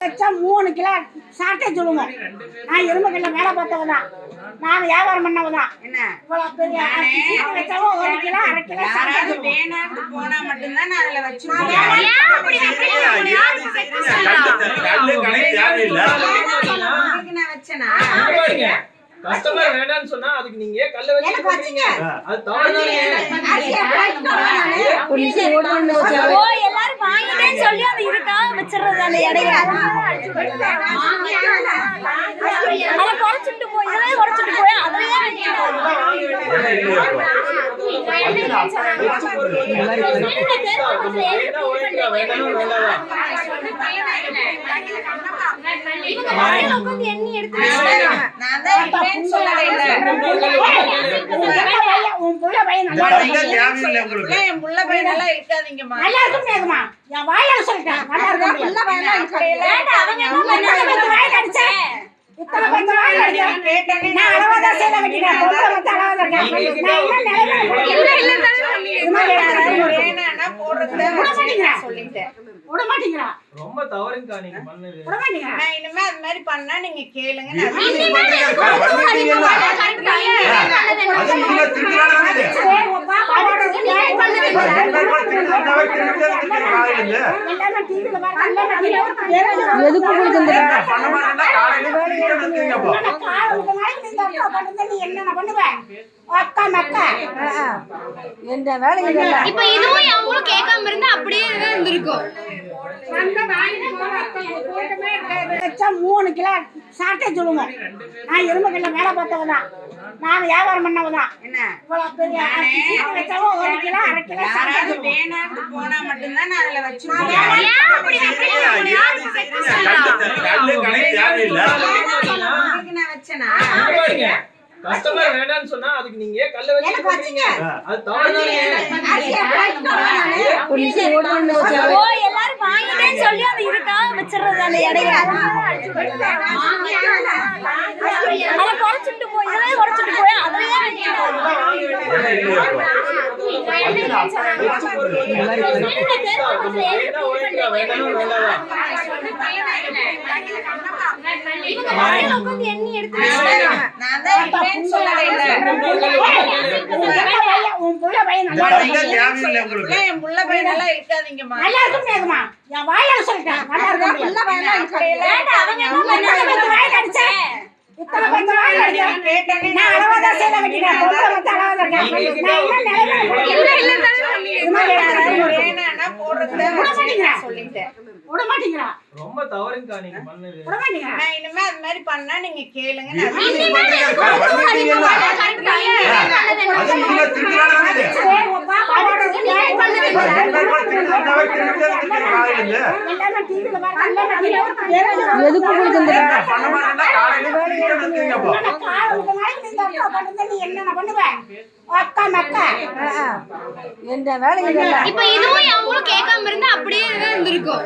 3 kilo சாட்டை சொல்லுவோம். நான் இரும்புக்கல்ல வேலை பார்த்தவங்க தான். நான் வியாபாரம் பண்ணவங்க தான். என்ன பெரிய வச்சாவும் 1 கிலோ 1/2 கிலோ சாட்டை வேணாம்னு போனா மட்டும்தான் நான் அதுல வச்சிருக்கேன். நான் வச்சேனா கஸ்டமர் வேண்டாம்னு சொன்னா அதுக்கு நீங்க கல்ல வச்சீங்க. அது தவறு. ஓ எல்லாரும் வாங்கிட்டேன்னு சொல்லி அது இருக்கா வச்சிரறது அந்த இடையில. அத குறைச்சிட்டு போய் இதே குறைச்சிட்டு போய் அதுலயே எண்ணி எடுத்து நான் தான் சொல்லவே இல்ல. உன் புள்ள பையன் என் புள்ள பையனெல்லாம் இருக்காதீங்கம்மா. நல்லா இருக்குமேமா. என் வாயால சொல்லிட்டேன். நல்லா இருக்கும். புள்ள பையனெல்லாம் இருக்காதீங்க. அவங்க என்ன பண்ணாங்க வாயில அடிச்சேன். இத்தனை பத்து வாயில அடிச்சேன். கேட்டேன். நான் அளவா சேல வெட்டிட்டேன். பொண்ணு வந்து அளவா இருக்கேன். நான் என்ன வேணானா போடுறத சொல்லிட்டேன். விட மாட்டீங்களா? ரொம்ப தவறுங்கா நீங்க பண்ணது. விட மாட்டீங்களா? நான் இனிமே அது மாதிரி பண்ணா நீங்க கேளுங்க. இப்ப இதுவும் அவங்களும் கேட்காம இருந்தா அப்படியே இருந்திருக்கும். 3 கிலோ சாட்டை சொல்லுவோம். நான் இரும்புக்கல்ல வேலை பார்த்தவங்க தான். நான் வியாபாரம் பண்ணவங்க தான். என்ன பெரிய வச்சாவும் 1 கிலோ 1/2 கிலோ சாட்டை வேணாம்னு போனா மட்டும்தான் நான் அதுல வச்சிருக்கேன். நான் வச்சேனா கஸ்டமர் வேண்டாம்னு சொன்னா அதுக்கு நீங்க கல்ல வச்சீங்க. அது தவறு. ஓ எல்லாரும் வாங்கிட்டேன்னு சொல்லி அது இருக்கா வச்சிரறது அந்த இடையில. அத குறைச்சிட்டு போய் இதே குறைச்சிட்டு போய் அதுலயே எண்ணி எடுத்து நான் தான் சொல்லவே இல்ல. உன் புள்ள பையன் என் புள்ள பையனெல்லாம் இருக்காதீங்கம்மா. நல்லா இருக்குமேமா. என் வாயால சொல்லிட்டேன். நல்லா இருக்கும். புள்ள பையனெல்லாம் இருக்காதீங்க. அவங்க என்ன பண்ணாங்க வாயில அடிச்சேன். இத்தனை பத்து வாயில அடிச்சேன். கேட்டேன். நான் அளவா சேல வெட்டிட்டேன். பொண்ணு வந்து அளவா இருக்கேன். வேணானா போடுறத சொல்லிட்டேன். விட மாட்டீங்களா? ரொம்ப தவறுங்கா நீங்க பண்ணது. விட மாட்டீங்களா? நான் இனிமே அது மாதிரி பண்ணா நீங்க கேளுங்க. இப்ப இதுவும் அவங்களும் கேட்காம இருந்தா அப்படியே இருந்திருக்கும்.